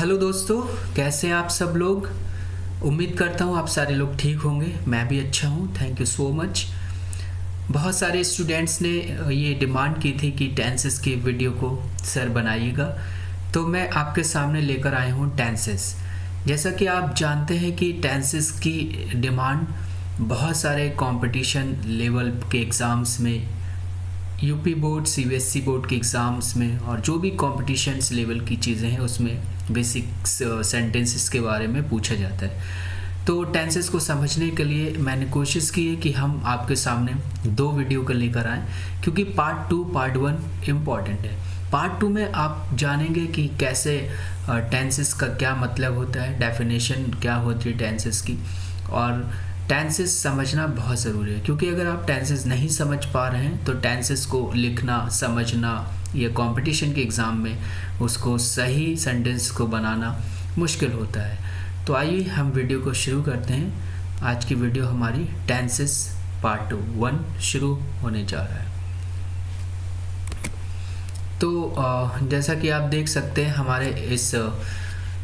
Hello दोस्तों, कैसे हैं आप सब लोग। उम्मीद करता हूँ आप सारे लोग ठीक होंगे। मैं भी अच्छा हूँ, थैंक यू सो मच। बहुत सारे स्टूडेंट्स ने ये डिमांड की थी कि टेंसेस की वीडियो को सर बनाइएगा, तो मैं आपके सामने लेकर आया हूँ टेंसेस। जैसा कि आप जानते हैं कि टेंसेस की डिमांड बहुत सारे कंपटीशन लेवल के एग्ज़ाम्स में, यूपी बोर्ड सीबीएसई बोर्ड के एग्ज़ाम्स में और जो भी कॉम्पिटिशन्स लेवल की चीज़ें हैं उसमें बेसिक सेंटेंसेस के बारे में पूछा जाता है। तो टेंसेस को समझने के लिए मैंने कोशिश की है कि हम आपके सामने दो वीडियो को लेकर आएँ, क्योंकि पार्ट 2 पार्ट 1 इम्पॉर्टेंट है। पार्ट 2 में आप जानेंगे कि कैसे टेंसेस का क्या मतलब होता है, डेफिनेशन क्या होती है टेंसेस की, और टेंसेस समझना बहुत ज़रूरी है। क्योंकि अगर आप टेंसेस नहीं समझ पा रहे हैं तो टेंसेस को लिखना, समझना या कंपटीशन के एग्ज़ाम में उसको सही सेंटेंस को बनाना मुश्किल होता है। तो आइए हम वीडियो को शुरू करते हैं। आज की वीडियो हमारी टेंसेस पार्ट 1 शुरू होने जा रहा है। तो जैसा कि आप देख सकते हैं हमारे इस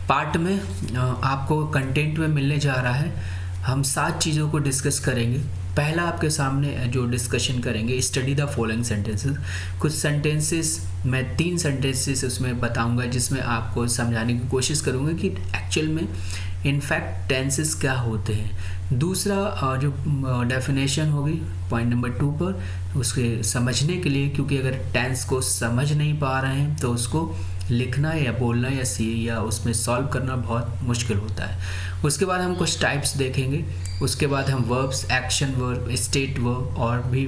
पार्ट में आपको कंटेंट में मिलने जा रहा है। हम 7 चीज़ों को डिस्कस करेंगे। पहला आपके सामने जो डिस्कशन करेंगे, स्टडी द फॉलोइंग सेंटेंसेस। कुछ सेंटेंसेस मैं 3 सेंटेंसेस उसमें बताऊंगा, जिसमें आपको समझाने की कोशिश करूंगा कि एक्चुअल में इनफैक्ट टेंसेस क्या होते हैं। दूसरा जो डेफिनेशन होगी पॉइंट नंबर 2 पर, उसके समझने के लिए, क्योंकि अगर टेंस को समझ नहीं पा रहे हैं तो उसको लिखना या बोलना या उसमें सॉल्व करना बहुत मुश्किल होता है। उसके बाद हम कुछ टाइप्स देखेंगे। उसके बाद हम verbs, action verb, state verb और भी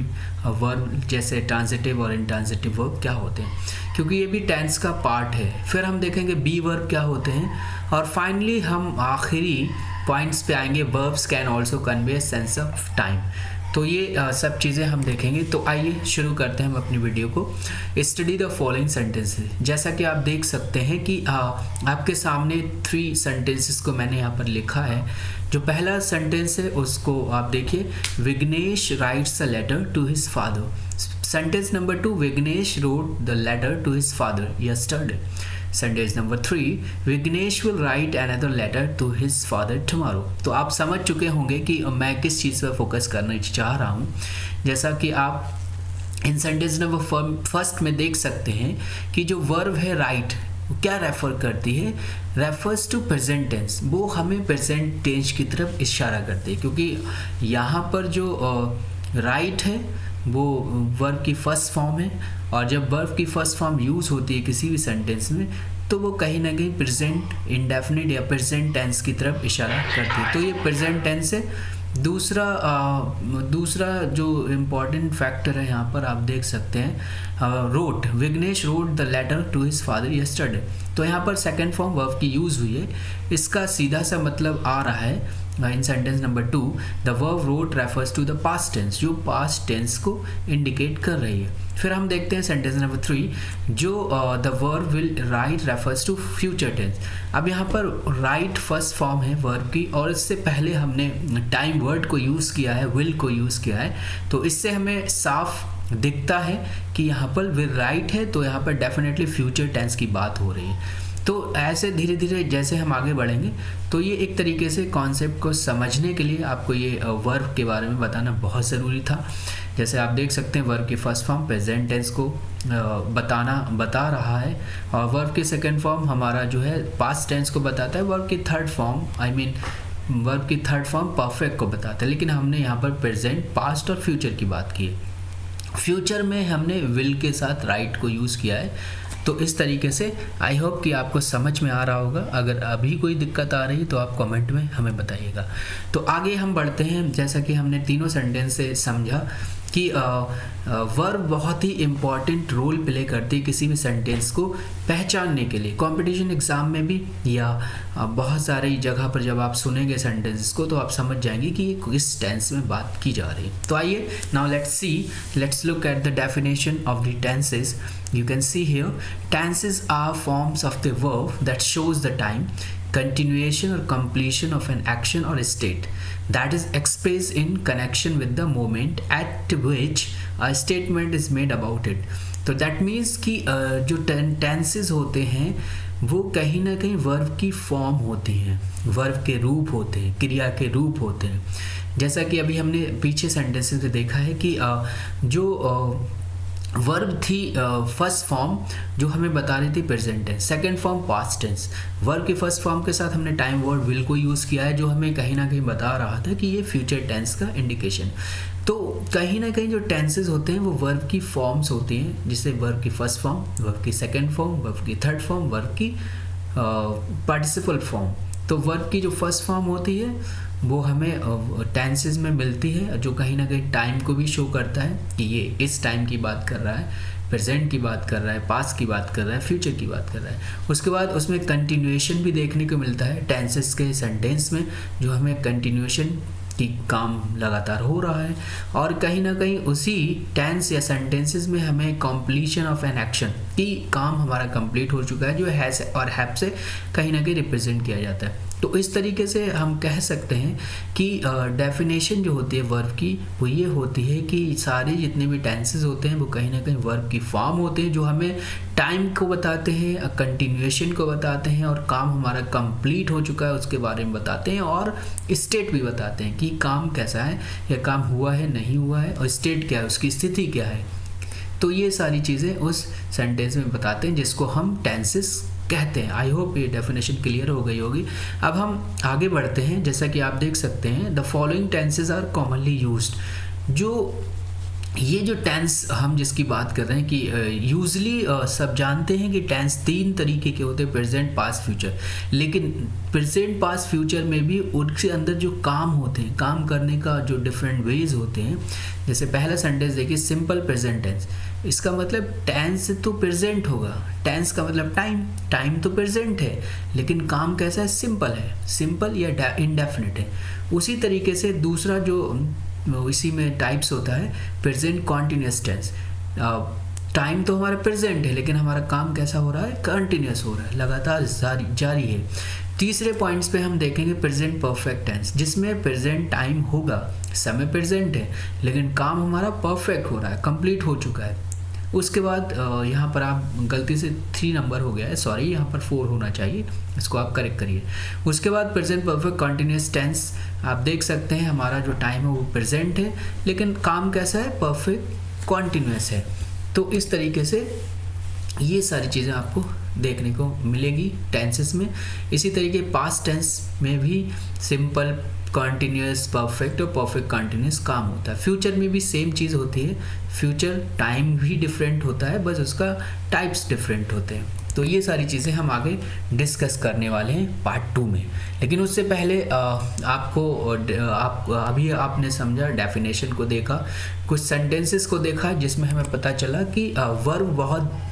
वर्ब जैसे ट्रांजिटिव और इंट्रांजिटिव वर्ब क्या होते हैं, क्योंकि ये भी टेंस का पार्ट है। फिर हम देखेंगे बी वर्ब क्या होते हैं, और फाइनली हम आखिरी पॉइंट्स पे आएंगे, verbs can also convey sense of time. तो ये सब चीज़ें हम देखेंगे। तो आइए शुरू करते हैं हम अपनी वीडियो को। Study the following sentences. जैसा कि आप देख सकते हैं कि आपके सामने 3 सेंटेंसेस को मैंने यहाँ पर लिखा है। जो पहला सेंटेंस है उसको आप देखिए, Vighnesh writes a letter to his father. Sentence number 2, Vighnesh wrote the letter to his father yesterday. Sentence number 3, Vignesh will write another letter to his father tomorrow। तो आप समझ चुके होंगे कि मैं किस चीज़ पर फोकस करना चाह रहा हूँ। जैसा कि आप इन सेंटेंस नंबर फर्स्ट में देख सकते हैं कि जो वर्ब है राइट, क्या रेफर करती है, रेफर्स टू प्रेजेंट टेंस। वो हमें प्रेजेंट टेंस की तरफ इशारा करती है, क्योंकि यहाँ पर जो राइट है वो वर्ब की फर्स्ट फॉर्म है, और जब वर्ब की फर्स्ट फॉर्म यूज़ होती है किसी भी सेंटेंस में तो वो कहीं ना कहीं प्रेजेंट इंडेफिनिट या प्रेजेंट टेंस की तरफ इशारा करती है। तो ये प्रेजेंट टेंस है। दूसरा जो इम्पॉर्टेंट फैक्टर है यहाँ पर आप देख सकते हैं, wrote, Vignesh wrote the letter to his father yesterday. तो यहाँ पर सेकंड फॉर्म वर्ब की यूज़ हुई है। इसका सीधा सा मतलब आ रहा है in sentence number 2, the verb wrote refers to the past tense, जो पास्ट टेंस को इंडिकेट कर रही है। फिर हम देखते हैं सेंटेंस नंबर 3, जो the verb will write refers to future tense. अब यहाँ पर राइट फर्स्ट फॉर्म है वर्ब की, और इससे पहले हमने टाइम वर्ड को यूज़ किया है, विल को यूज़ किया है। तो इससे हमें साफ दिखता है कि यहाँ पर विल राइट है, तो यहाँ पर डेफिनेटली फ्यूचर टेंस की बात हो रही है। तो ऐसे धीरे धीरे जैसे हम आगे बढ़ेंगे, तो ये एक तरीके से कॉन्सेप्ट को समझने के लिए आपको ये वर्ब के बारे में बताना बहुत ज़रूरी था। जैसे आप देख सकते हैं वर्ब की फर्स्ट फॉर्म प्रेजेंट टेंस को बता रहा है, और वर्ब की सेकंड फॉर्म हमारा जो है पास्ट टेंस को बताता है। वर्ब की थर्ड फॉर्म वर्ब की थर्ड फॉर्म परफेक्ट को बताता है, लेकिन हमने यहाँ पर प्रेजेंट, पास्ट और फ्यूचर की बात की है। फ्यूचर में हमने विल के साथ राइट को यूज़ किया है। तो इस तरीके से आई होप कि आपको समझ में आ रहा होगा। अगर अभी कोई दिक्कत आ रही है तो आप कमेंट में हमें बताइएगा। तो आगे हम बढ़ते हैं। जैसा कि हमने तीनों सेंटेंस से समझा कि वर्ब बहुत ही इम्पॉर्टेंट रोल प्ले करती है किसी भी सेंटेंस को पहचानने के लिए। कंपटीशन एग्ज़ाम में भी या बहुत सारी जगह पर जब आप सुनेंगे सेंटेंस को तो आप समझ जाएंगे कि ये किस टेंस में बात की जा रही है। तो आइए now let's look at the definition of the tenses. You can see here, tenses are forms of the verb that shows the time, continuation or completion of an action or state that is expressed in connection with the moment at which a statement is made about it। तो that means कि जो tenses होते हैं वो कहीं ना कहीं verb की फॉर्म होती हैं, वर्ब के रूप होते हैं, क्रिया के रूप होते हैं। जैसा कि अभी हमने पीछे सेंटेंसेस में देखा है कि जो वर्ब थी फर्स्ट फॉर्म जो हमें बता रही थी present tense, second form past tense. Verb की फर्स्ट फॉर्म के साथ हमने टाइम वर्ड विल को यूज़ किया है, जो हमें कहीं ना कहीं बता रहा था कि ये फ्यूचर टेंस का इंडिकेशन। तो कहीं ना कहीं जो टेंसेस होते हैं वो वर्ब की फॉर्म्स होती हैं, जिससे वर्ब की फर्स्ट फॉर्म, वर्ब की सेकंड फॉर्म, वर्ब की थर्ड फॉर्म, वर्ब की पार्टिसिपल फॉर्म। तो वर्ब की जो फर्स्ट फॉर्म होती है वो हमें टेंसेस में मिलती है, जो कहीं ना कहीं टाइम को भी शो करता है कि ये इस टाइम की बात कर रहा है, प्रेजेंट की बात कर रहा है, पास्ट की बात कर रहा है, फ्यूचर की बात कर रहा है। उसके बाद उसमें कंटिन्यूएशन भी देखने को मिलता है टेंसेस के सेंटेंस में, जो हमें कंटिन्यूएशन की काम लगातार हो रहा है। और कहीं ना कहीं उसी टेंस या सेंटेंसेस में हमें कंप्लीशन ऑफ एन एक्शन की काम हमारा कंप्लीट हो चुका है, जो हैज और हैव से कहीं ना कहीं रिप्रेजेंट किया जाता है। तो इस तरीके से हम कह सकते हैं कि डेफिनेशन जो होती है वर्ब की वो ये होती है कि सारे जितने भी टेंसेस होते हैं वो कहीं ना कहीं वर्ब की फॉर्म होते हैं, जो हमें टाइम को बताते हैं, कंटिन्यूएशन को बताते हैं, और काम हमारा कंप्लीट हो चुका है उसके बारे में बताते हैं, और स्टेट भी बताते हैं कि काम कैसा है, या काम हुआ है नहीं हुआ है, और स्टेट क्या है, उसकी स्थिति क्या है। तो ये सारी चीज़ें उस सेंटेंस में बताते हैं, जिसको हम टेंसेस कहते हैं। आई होप ये डेफिनेशन क्लियर हो गई होगी। अब हम आगे बढ़ते हैं। जैसा कि आप देख सकते हैं, the following tenses are commonly used. जो ये जो टेंस हम जिसकी बात कर रहे हैं कि यूजली सब जानते हैं कि टेंस 3 तरीके के होते हैं, प्रेजेंट, पास्ट, फ्यूचर। लेकिन प्रेजेंट, पास्ट, फ्यूचर में भी उनके अंदर जो काम होते हैं, काम करने का जो डिफरेंट वेज होते हैं। जैसे पहला सेंटेंस देखिए, सिंपल प्रेजेंट टेंस। इसका मतलब टेंस तो प्रेजेंट होगा, टेंस का मतलब टाइम, टाइम तो प्रेजेंट है, लेकिन काम कैसा है, सिंपल है, सिंपल या इंडेफिनिट है। उसी तरीके से दूसरा जो इसी में टाइप्स होता है, प्रेजेंट कॉन्टिन्यूस टेंस। टाइम तो हमारा प्रेजेंट है, लेकिन हमारा काम कैसा हो रहा है, कंटिन्यूस हो रहा है, लगातार जारी है। तीसरे पॉइंट्स पे हम देखेंगे प्रेजेंट परफेक्ट टेंस, जिसमें प्रेजेंट टाइम होगा, समय प्रेजेंट है, लेकिन काम हमारा परफेक्ट हो रहा है, कंप्लीट हो चुका है। उसके बाद यहाँ पर आप गलती से 3 नंबर हो गया है, सॉरी, यहाँ पर 4 होना चाहिए, इसको आप करेक्ट करिए। उसके बाद प्रेजेंट परफेक्ट कॉन्टिन्यूस टेंस, आप देख सकते हैं हमारा जो टाइम है वो प्रेजेंट है, लेकिन काम कैसा है, परफेक्ट कॉन्टिन्यूस है। तो इस तरीके से ये सारी चीज़ें आपको देखने को मिलेगी टेंसेस में। इसी तरीके पास्ट टेंस में भी सिंपल, कॉन्टिन्यूस, परफेक्ट और परफेक्ट कॉन्टिन्यूस काम होता है। फ्यूचर में भी सेम चीज़ होती है, फ्यूचर टाइम भी डिफरेंट होता है, बस उसका टाइप्स डिफरेंट होते हैं। तो ये सारी चीज़ें हम आगे डिस्कस करने वाले हैं पार्ट 2 में। लेकिन उससे पहले अभी आपने समझा, डेफिनेशन को देखा, कुछ सेंटेंसेस को देखा, जिसमें हमें पता चला कि वर्ब बहुत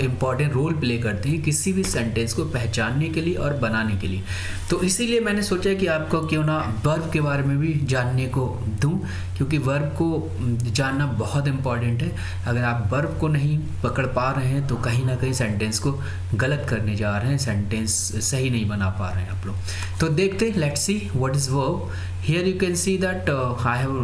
इम्पॉर्टेंट रोल प्ले करते हैं किसी भी सेंटेंस को पहचानने के लिए और बनाने के लिए। तो इसीलिए मैंने सोचा कि आपको क्यों ना वर्ब के बारे में भी जानने को दूं, क्योंकि वर्ब को जानना बहुत इम्पॉर्टेंट है। अगर आप वर्ब को नहीं पकड़ पा रहे हैं तो कहीं ना कहीं सेंटेंस को गलत करने जा रहे हैं, सेंटेंस सही नहीं बना पा रहे हैं आप लोग। तो देखते हैं, let's see what is verb. Here you can see that I have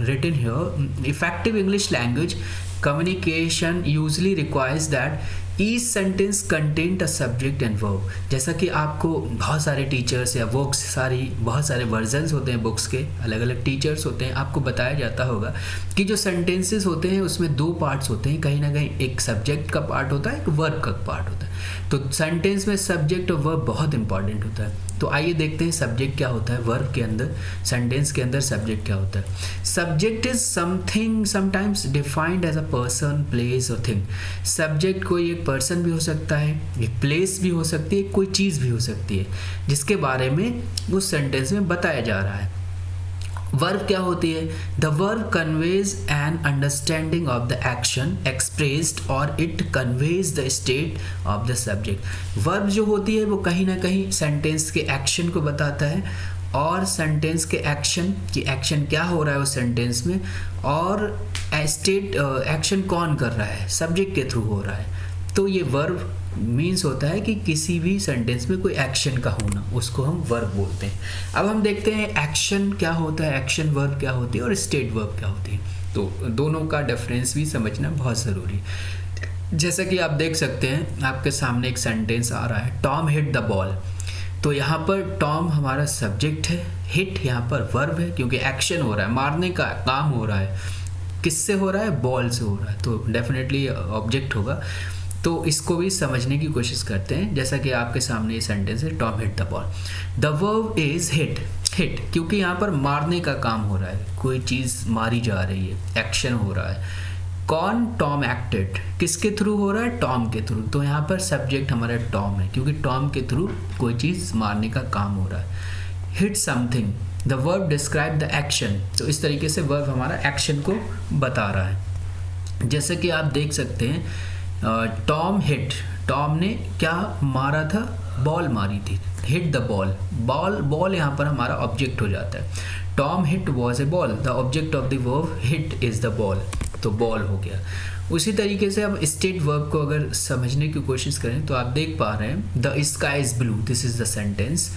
written here, effective English language communication usually requires that each sentence contain a subject and verb। जैसा कि आपको बहुत सारे टीचर्स या बुक्स, बहुत सारे वर्जन्स होते हैं बुक्स के, अलग अलग टीचर्स होते हैं, आपको बताया जाता होगा कि जो सेंटेंसेस होते हैं उसमें 2 पार्ट्स होते हैं, कहीं ना कहीं एक सब्जेक्ट का पार्ट होता है, एक वर्ब का पार्ट होता है। तो सेंटेंस में सब्जेक्ट और वर्ब बहुत इंपॉर्टेंट होता है। तो आइए देखते हैं सब्जेक्ट क्या होता है वर्ब के अंदर, सेंटेंस के अंदर सब्जेक्ट क्या होता है। Subject is something sometimes defined as a person, place और थिंग। सब्जेक्ट कोई एक पर्सन भी हो सकता है, एक प्लेस भी हो सकती है, कोई चीज़ भी हो सकती है, जिसके बारे में उस सेंटेंस में बताया जा रहा है। वर्ब क्या होती है, the verb conveys an understanding of the action expressed और it conveys the state of the subject. Verb जो होती है वो कहीं ना कहीं सेंटेंस के एक्शन को बताता है, और सेंटेंस के एक्शन की एक्शन क्या हो रहा है उस सेंटेंस में, और स्टेट एक्शन कौन कर रहा है, सब्जेक्ट के थ्रू हो रहा है। तो ये वर्ब मीन्स होता है कि किसी भी सेंटेंस में कोई एक्शन का होना, उसको हम वर्ब बोलते हैं। अब हम देखते हैं एक्शन क्या होता है, एक्शन वर्ब क्या होती है और स्टेट वर्ब क्या होती है। तो दोनों का डिफरेंस भी समझना बहुत ज़रूरी है। जैसा कि आप देख सकते हैं आपके सामने एक सेंटेंस आ रहा है, टॉम हिट द बॉल। तो यहाँ पर टॉम हमारा सब्जेक्ट है, हिट यहाँ पर वर्ब है क्योंकि एक्शन हो रहा है, मारने का काम हो रहा है। किससे हो रहा है? बॉल से हो रहा है, तो डेफिनेटली ऑब्जेक्ट होगा। तो इसको भी समझने की कोशिश करते हैं। जैसा कि आपके सामने ये सेंटेंस है, Tom hit the ball. The verb is hit, hit क्योंकि यहाँ पर मारने का काम हो रहा है, कोई चीज़ मारी जा रही है, एक्शन हो रहा है। कौन? Tom acted. किसके थ्रू हो रहा है? टॉम के थ्रू। तो यहाँ पर सब्जेक्ट हमारा टॉम है क्योंकि टॉम के थ्रू कोई चीज़ मारने का काम हो रहा है। Hit something, the verb describe the action. तो इस तरीके से वर्ब हमारा एक्शन को बता रहा है। जैसे कि आप देख सकते हैं टॉम हिट, टॉम ने क्या मारा था? बॉल मारी थी। हिट द बॉल, बॉल यहाँ पर हमारा ऑब्जेक्ट हो जाता है। Tom hit was a ball, the object of the verb hit is the ball, तो बॉल हो गया। उसी तरीके से अब स्टेट वर्ब को अगर समझने की कोशिश करें तो आप देख पा रहे हैं the sky is blue, this is the sentence.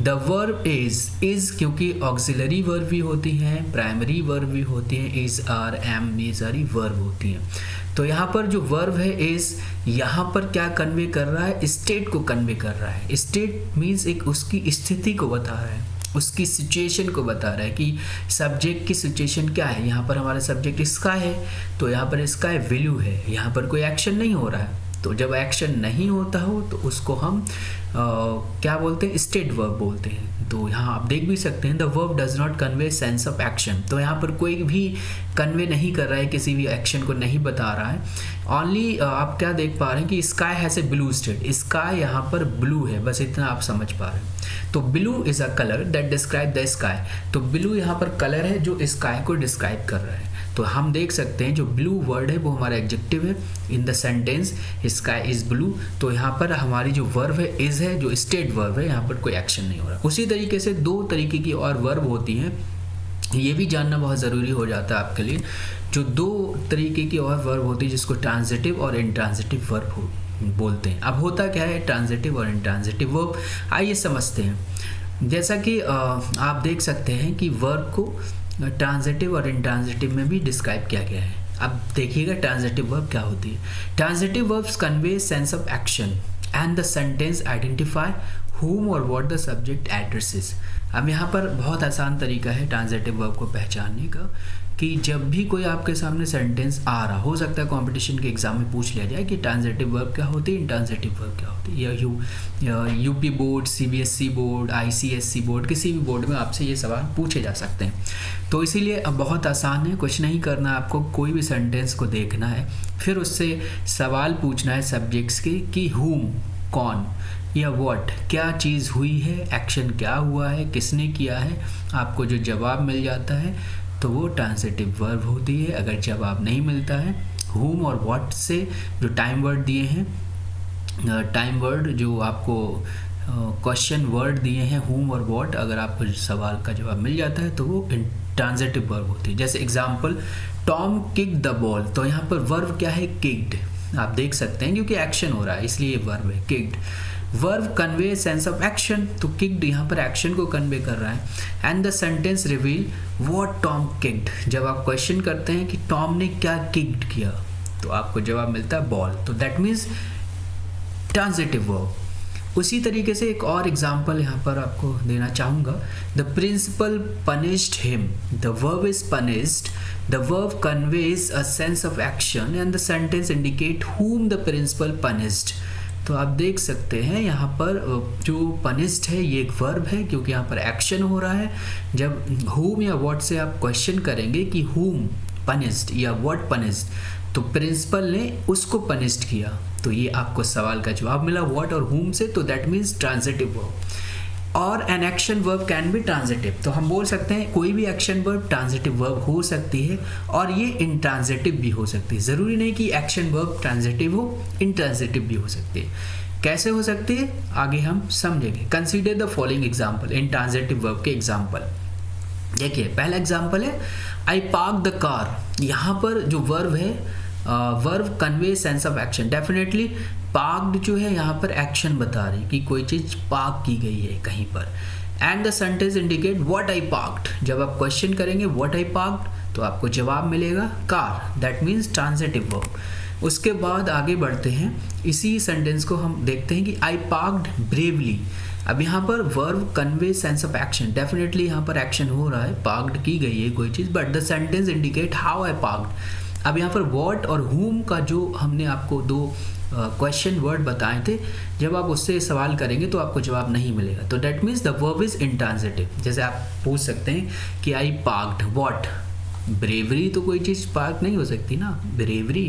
The verb is क्योंकि ऑक्सिलरी वर्ब भी होती हैं, प्राइमरी वर्ब भी होती हैं, इज आर एम ये सारी वर्ब होती हैं। तो यहाँ पर जो वर्ब है इज, यहाँ पर क्या कन्वे कर रहा है? स्टेट को कन्वे कर रहा है। स्टेट मीन्स एक उसकी स्थिति को बता रहा है, उसकी सिचुएशन को बता रहा है कि सब्जेक्ट की सिचुएशन क्या है। यहाँ पर हमारा सब्जेक्ट स्काई है, तो यहाँ पर स्काई ब्लू है, यहाँ पर कोई एक्शन नहीं हो रहा है। तो जब एक्शन नहीं होता हो तो उसको हम क्या बोलते हैं? स्टेट वर्ब बोलते हैं। तो यहाँ आप देख भी सकते हैं the verb does not convey sense of action. तो यहाँ पर कोई भी कन्वे नहीं कर रहा है, किसी भी एक्शन को नहीं बता रहा है। ओनली आप क्या देख पा रहे हैं कि sky has a blue state, sky यहाँ पर ब्लू है, बस इतना आप समझ पा रहे हैं। तो blue is a colour that describe the sky. तो ब्लू यहाँ पर कलर है जो स्काई को डिस्क्राइब कर रहा है। तो हम देख सकते हैं जो ब्लू वर्ड है वो हमारा एडजेक्टिव है in the sentence sky is blue. तो यहाँ पर हमारी जो वर्ब है इज है, जो स्टेट वर्ब है, यहाँ पर कोई एक्शन नहीं हो रहा। उसी तरीके से दो तरीके की और वर्ब होती हैं, ये भी जानना बहुत ज़रूरी हो जाता है आपके लिए। जो दो तरीके की और वर्ब होती है जिसको ट्रांजिटिव और इंट्रांजिटिव वर्ब बोलते हैं। अब होता क्या है ट्रांजिटिव और इंट्रांजिटिव वर्ब, आइए समझते हैं। जैसा कि आप देख सकते हैं कि वर्ब को ट्रांजिटिव और इंट्रांजिटिव में भी डिस्क्राइब किया गया है। अब देखिएगा ट्रांजिटिव वर्ब क्या होती है। Transitive verbs convey sense of action and the sentence identify whom और what the subject addresses। अब यहाँ पर बहुत आसान तरीका है ट्रांजिटिव वर्ब को पहचानने का कि जब भी कोई आपके सामने सेंटेंस आ रहा, हो सकता है कंपटीशन के एग्जाम में पूछ लिया जाए कि ट्रांजिटिव वर्ब क्या होती है, इंट्रांजिटिव वर्ब क्या होती है, या UP board, CBSE board, ICSE board, किसी भी बोर्ड में आपसे ये सवाल पूछे जा सकते हैं। तो इसीलिए अब बहुत आसान है, कुछ नहीं करना, आपको कोई भी सेंटेंस को देखना है, फिर उससे सवाल पूछना है सब्जेक्ट्स के कि whom कौन, या व्हाट क्या चीज़ हुई है, एक्शन क्या हुआ है, किसने किया है। आपको जो जवाब मिल जाता है तो वो ट्रांजिटिव वर्ब होती है। अगर जवाब नहीं मिलता है whom और what से जो टाइम वर्ड दिए हैं, टाइम वर्ड जो आपको क्वेश्चन वर्ड दिए हैं whom और what, अगर आपको सवाल का जवाब मिल जाता है तो वो ट्रांजिटिव वर्ब होती है। जैसे example Tom kick the ball, तो यहाँ पर वर्ब क्या है? किक्ड। आप देख सकते हैं क्योंकि एक्शन हो रहा है इसलिए वर्ब है kicked. Verb convey sense of action, तो किक्ड यहाँ पर एक्शन को कन्वे कर रहा है। And the sentence reveal what Tom kicked. जब आप क्वेश्चन करते हैं कि टॉम ने क्या किक्ड किया तो आपको जवाब मिलता है बॉल, तो दैट मीन्स ट्रांजिटिव वर्ब। उसी तरीके से एक और एग्जाम्पल यहाँ पर आपको देना चाहूँगा। The principal punished him, the verb is punished, the verb conveys a sense of action and the sentence indicate whom the principal punished. तो आप देख सकते हैं यहाँ पर जो पनिश्ड है ये एक वर्ब है क्योंकि यहाँ पर एक्शन हो रहा है। जब whom या what से आप क्वेश्चन करेंगे कि whom पनिश्ड या what पनिश्ड, तो प्रिंसिपल ने उसको पनिश्ड किया, तो ये आपको सवाल का जवाब मिला what और whom से, तो दैट मीन्स ट्रांजिटिव वर्ब। और an action verb can be transitive, तो हम बोल सकते हैं कोई भी एक्शन वर्ब ट्रांजिटिव वर्ब हो सकती है और ये इंट्रांजिटिव भी हो सकती है। ज़रूरी नहीं कि एक्शन वर्ब ट्रांजिटिव हो, इंट्रांजिटिव भी हो सकती है। कैसे हो सकती है आगे हम समझेंगे। Consider the following example, intransitive verb के एग्जाम्पल। देखिए पहला एग्जाम्पल है आई पार्क द कार। यहाँ पर जो वर्ब है verb convey sense of action, definitely parked जो है यहाँ पर एक्शन बता रही कि कोई चीज़ पार्क की गई है कहीं पर। And the sentence indicate what I parked. जब आप क्वेश्चन करेंगे व्हाट आई पार्क्ड तो आपको जवाब मिलेगा car, that means transitive verb. उसके बाद आगे बढ़ते हैं, इसी सेंटेंस को हम देखते हैं कि आई पार्क्ड ब्रेवली। अब यहाँ पर verb convey sense of action, definitely यहाँ पर एक्शन हो रहा है, पार्क्ड की गई है कोई चीज़, but the sentence indicate how I parked. अब यहाँ पर व्हाट और whom का जो हमने आपको दो क्वेश्चन वर्ड बताए थे, जब आप उससे सवाल करेंगे तो आपको जवाब नहीं मिलेगा, तो that means the verb is intransitive. जैसे आप पूछ सकते हैं कि आई पार्क्ड व्हाट, ब्रेवरी तो कोई चीज़ पार्क नहीं हो सकती ना, ब्रेवरी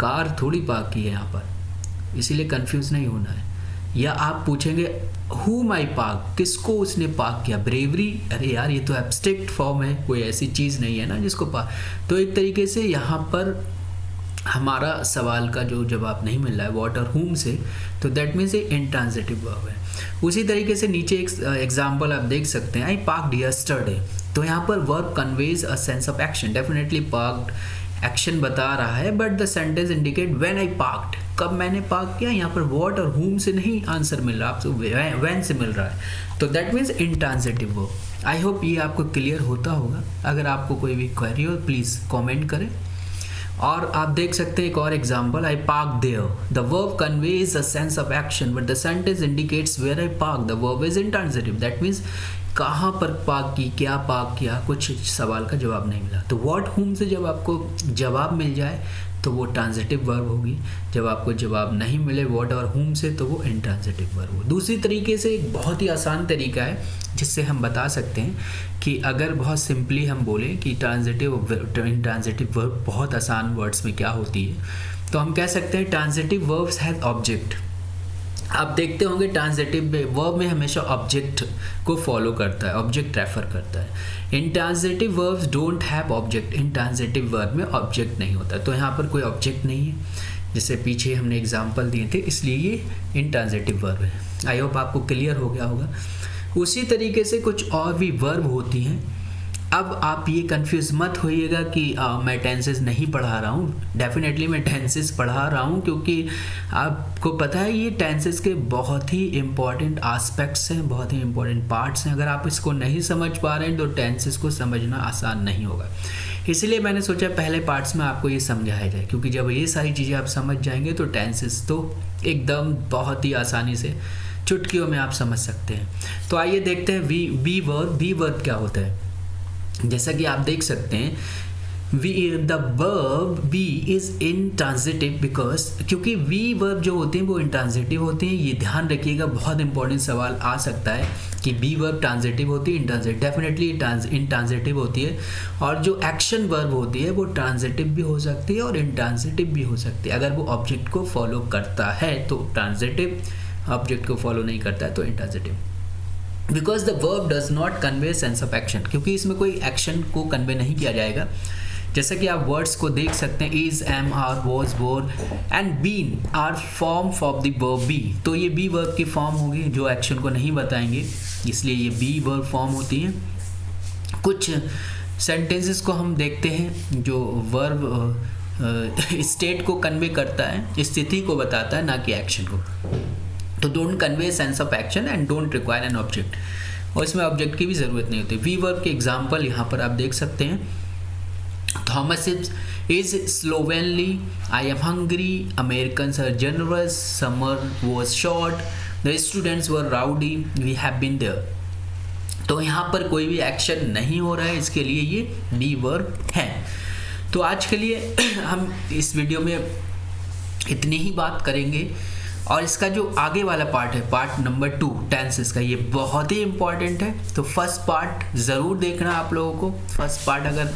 कार थोड़ी पार्क की है यहाँ पर, इसीलिए कंफ्यूज नहीं होना है। या आप पूछेंगे whom I पार्क, किसको उसने पार्क किया, ब्रेवरी, अरे यार ये तो एब्स्ट्रैक्ट फॉर्म है, कोई ऐसी चीज़ नहीं है ना जिसको पार्क। तो एक तरीके से यहाँ पर हमारा सवाल का जो जवाब नहीं मिल रहा है व्हाट और whom से, तो दैट मीन्स ये इंट्रांजिटिव वर्ब है। उसी तरीके से नीचे एक एग्जाम्पल आप देख सकते हैं, आई पार्क्ड यस्टरडे। तो यहाँ पर verb conveys a sense of action, definitely parked action बता रहा है, but the sentence indicate when I parked, कब मैंने पार्क किया। यहाँ पर व्हाट और whom से नहीं आंसर मिल रहा, आपको व्हेन से मिल रहा है, तो that means intransitive verb. I hope ये आपको क्लियर होता होगा। अगर आपको कोई भी क्वेरी हो प्लीज़ कमेंट करें। और आप देख सकते हैं एक और example, I park there, the verb conveys a sense of action but the sentence indicates where I park, the verb is intransitive, that means कहाँ पर पार्क की, क्या पार्क किया, कुछ सवाल का जवाब नहीं मिला। तो व्हाट whom से जब आपको जवाब मिल जाए तो वो ट्रांजिटिव वर्ब होगी, जब आपको जवाब नहीं मिले व्हाट और whom से तो वो इंट्रांजिटिव वर्ब हो। दूसरी तरीके से एक बहुत ही आसान तरीका है जिससे हम बता सकते हैं कि अगर बहुत सिंपली हम बोलें कि ट्रांजिटिव वर्ब बहुत आसान वर्ड्स में क्या होती है, तो हम कह सकते हैं ट्रांजिटिव वर्ब्स हैव ऑब्जेक्ट। आप देखते होंगे ट्रांजिटिव वर्ब में हमेशा ऑब्जेक्ट को फॉलो करता है, ऑब्जेक्ट रेफर करता है। Intransitive verbs don't have object, intransitive verb में ऑब्जेक्ट नहीं होता, तो यहाँ पर कोई ऑब्जेक्ट नहीं है, जैसे पीछे हमने एग्जांपल दिए थे, इसलिए ये इंट्रांजिटिव वर्ब है। आई होप आपको क्लियर हो गया होगा। उसी तरीके से कुछ और भी वर्ब होती हैं। अब आप ये कंफ्यूज मत होइएगा कि मैं टेंसेस नहीं पढ़ा रहा हूँ, डेफिनेटली मैं टेंसेस पढ़ा रहा हूँ, क्योंकि आपको पता है ये टेंसेस के बहुत ही इम्पॉर्टेंट एस्पेक्ट्स हैं, बहुत ही इम्पॉर्टेंट पार्ट्स हैं। अगर आप इसको नहीं समझ पा रहे हैं तो टेंसेस को समझना आसान नहीं होगा, इसलिए मैंने सोचा पहले पार्ट्स में आपको ये समझाया जाए, क्योंकि जब ये सारी चीज़ें आप समझ जाएंगे तो टेंसेस तो एकदम बहुत ही आसानी से चुटकियों में आप समझ सकते हैं। तो आइए देखते हैं बी वर्ब क्या होता है। जैसा कि आप देख सकते हैं the verb B is intransitive because, क्योंकि वी वर्ब जो होते हैं वो इंट्रांजिटिव होते हैं। ये ध्यान रखिएगा, बहुत इंपॉर्टेंट सवाल आ सकता है कि बी वर्ब ट्रांजिटिव होती है, इंट्रांजिटिव, डेफिनेटली इंट्रांजिटिव होती है। और जो एक्शन वर्ब होती है वो ट्रांजिटिव भी हो सकती है और इंट्रांजिटिव भी हो सकती है। अगर वो ऑब्जेक्ट को फॉलो करता है तो ट्रांजिटिव, ऑब्जेक्ट को फॉलो नहीं करता है तो intransitive. Because the verb does not convey sense of action, क्योंकि इसमें कोई एक्शन को कन्वे नहीं किया जाएगा। जैसा कि आप वर्ड्स को देख सकते हैं, is, am, are, was, were and been are form of the verb be, तो ये बी वर्ब की फॉर्म होगी जो एक्शन को नहीं बताएंगे, इसलिए ये बी वर्ब फॉर्म होती है। कुछ सेंटेंसेस को हम देखते हैं जो वर्ब स्टेट को कन्वे करता है, स्थिति को बताता है, ना कि एक्शन को। तो don't convey sense of action and don't require an object, और इसमें ऑब्जेक्ट की भी ज़रूरत नहीं होती। वी वर्ब के एग्जाम्पल यहाँ पर आप देख सकते हैं, Thomas is slovenly, I am hungry, Americans are generous, summer was short, the students were rowdy, we have been there. तो यहाँ पर कोई भी एक्शन नहीं हो रहा है, इसके लिए ये बी वर्ब है। तो आज के लिए हम इस वीडियो में इतनी ही बात करेंगे, और इसका जो आगे वाला पार्ट है, पार्ट नंबर 2 टेंसेस का, ये बहुत ही इंपॉर्टेंट है। तो फर्स्ट पार्ट ज़रूर देखना आप लोगों को। फर्स्ट पार्ट अगर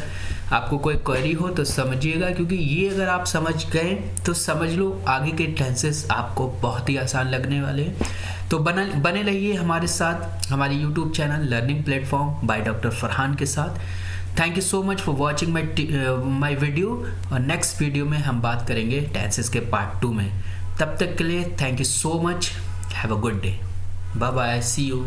आपको कोई क्वेरी हो तो समझिएगा, क्योंकि ये अगर आप समझ गए तो समझ लो आगे के टेंसेस आपको बहुत ही आसान लगने वाले हैं। तो बने रहिए हमारे साथ, हमारे YouTube channel learning platform by doctor Farhan के साथ। Thank you so much for watching my video, और नेक्स्ट वीडियो में हम बात करेंगे टेंसेस के पार्ट 2 में। तब तक के लिए thank you so much, have a good day, bye bye, see you.